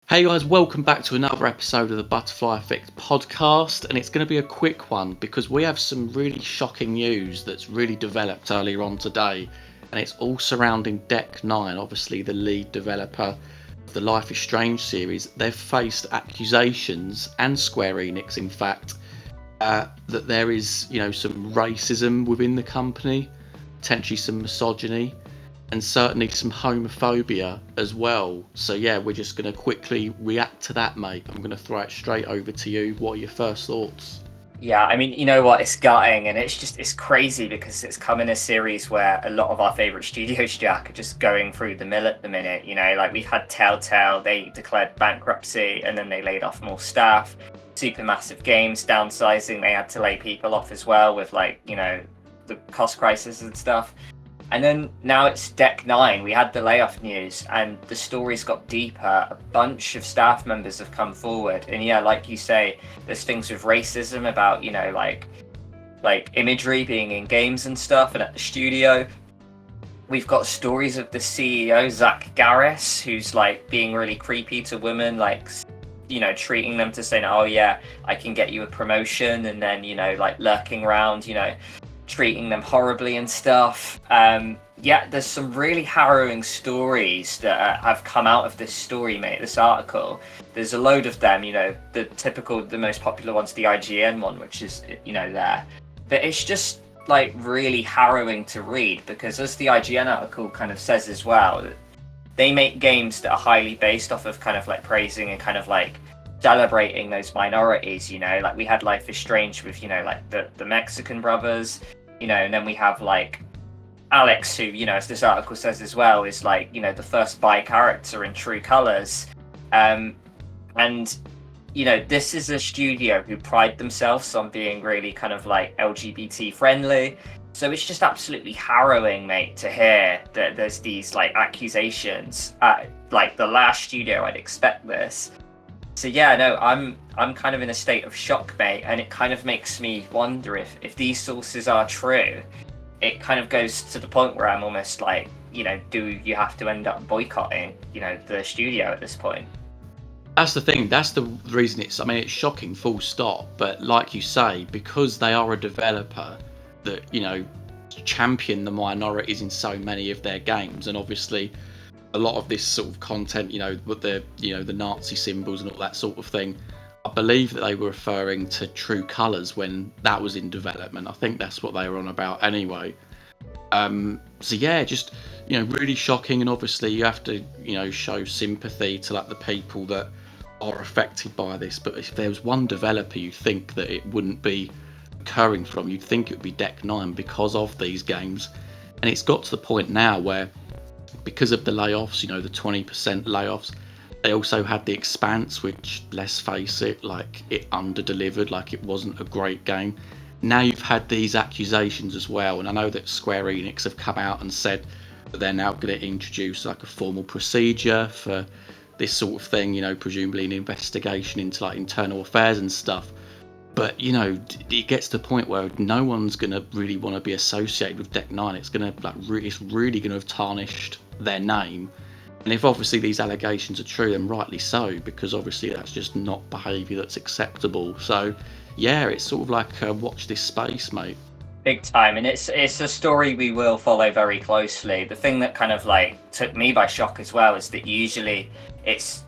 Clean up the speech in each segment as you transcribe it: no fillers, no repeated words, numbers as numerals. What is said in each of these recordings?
Hey guys, welcome back to another episode of the Butterfly Effect podcast, and it's going to be a quick one because we have some really shocking news that's really developed earlier on today, and it's all surrounding Deck 9, obviously the lead developer of the Life is Strange series. They've faced accusations, and Square Enix in fact, that there is, some racism within the company, potentially some misogyny, and certainly some homophobia as well. So yeah, we're just going to quickly react to that, mate. I'm going to throw it straight over to you. What are your first thoughts? Yeah, I mean, you know what? It's gutting, and it's crazy because it's come in a series where a lot of our favorite studios, Jack, are just going through the mill at the minute. Like we've had Telltale, they declared bankruptcy, and then they laid off more staff. Supermassive Games downsizing, they had to lay people off as well with the cost crisis and stuff. And then now it's Deck 9. We had the layoff news and the stories got deeper. A bunch of staff members have come forward. And yeah, like you say, there's things with racism about, like imagery being in games and stuff and at the studio. We've got stories of the CEO, Zach Garris, who's like being really creepy to women, treating them to saying, oh yeah, I can get you a promotion. And then, like lurking around, treating them horribly and stuff. There's some really harrowing stories that have come out of this story, mate, this article. There's a load of them, the most popular one's the IGN one, which is, there. But it's just, like, really harrowing to read, because as the IGN article kind of says as well, they make games that are highly based off of kind of, like, praising and kind of, like, celebrating those minorities, like we had Life is Strange with, like the Mexican brothers, and then we have like Alex, who, as this article says as well, is like, the first bi character in True Colors. And, this is a studio who pride themselves on being really kind of like LGBT friendly. So it's just absolutely harrowing, mate, to hear that there's these like accusations. Like the last studio I'd expect this. So yeah, no, I'm kind of in a state of shock, mate, and it kind of makes me wonder if these sources are true. It kind of goes to the point where I'm almost like, do you have to end up boycotting, the studio at this point? That's the thing. That's the reason it's shocking, full stop. But like you say, because they are a developer that, champion the minorities in so many of their games, and obviously a lot of this sort of content, with the Nazi symbols and all that sort of thing, I believe that they were referring to True Colors when that was in development. I think that's what they were on about anyway. So yeah, just really shocking, and obviously you have to show sympathy to like the people that are affected by this. But if there was one developer you'd think that it wouldn't be occurring from, you'd think it would be Deck 9 because of these games, and it's got to the point now where, because of the layoffs, the 20% layoffs, they also had The Expanse, which, let's face it, like it under-delivered, like it wasn't a great game. Now you've had these accusations as well, and I know that Square Enix have come out and said that they're now going to introduce like a formal procedure for this sort of thing, presumably an investigation into like internal affairs and stuff. But it gets to the point where no one's going to really want to be associated with Deck 9. It's going to it's really going to have tarnished their name. And if obviously these allegations are true, then rightly so, because obviously that's just not behaviour that's acceptable. So yeah, it's sort of like watch this space, mate. Big time, and it's a story we will follow very closely. The thing that kind of like took me by shock as well is that usually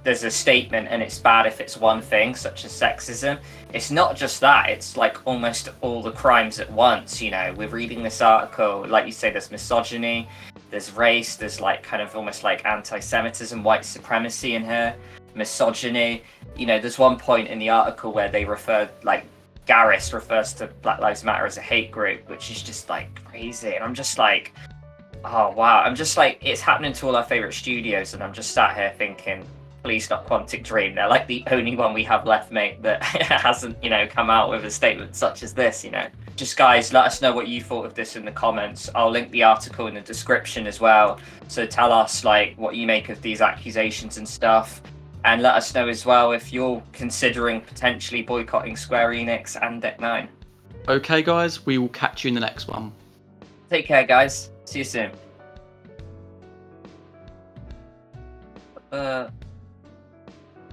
there's a statement and it's bad if it's one thing, such as sexism. It's not just that, it's like almost all the crimes at once. We're reading this article, like you say, there's misogyny, there's race, there's like kind of almost like anti-Semitism, white supremacy in here, misogyny. There's one point in the article where they Garris refers to Black Lives Matter as a hate group, which is just like crazy. And I'm just like, oh wow. I'm just like, it's happening to all our favorite studios, and I'm just sat here thinking, please not Quantic Dream. They're like the only one we have left, mate, that hasn't, come out with a statement such as this, Just guys, let us know what you thought of this in the comments. I'll link the article in the description as well. So tell us like what you make of these accusations and stuff. And let us know as well if you're considering potentially boycotting Square Enix and Deck 9. Okay, guys, we will catch you in the next one. Take care, guys. See you soon.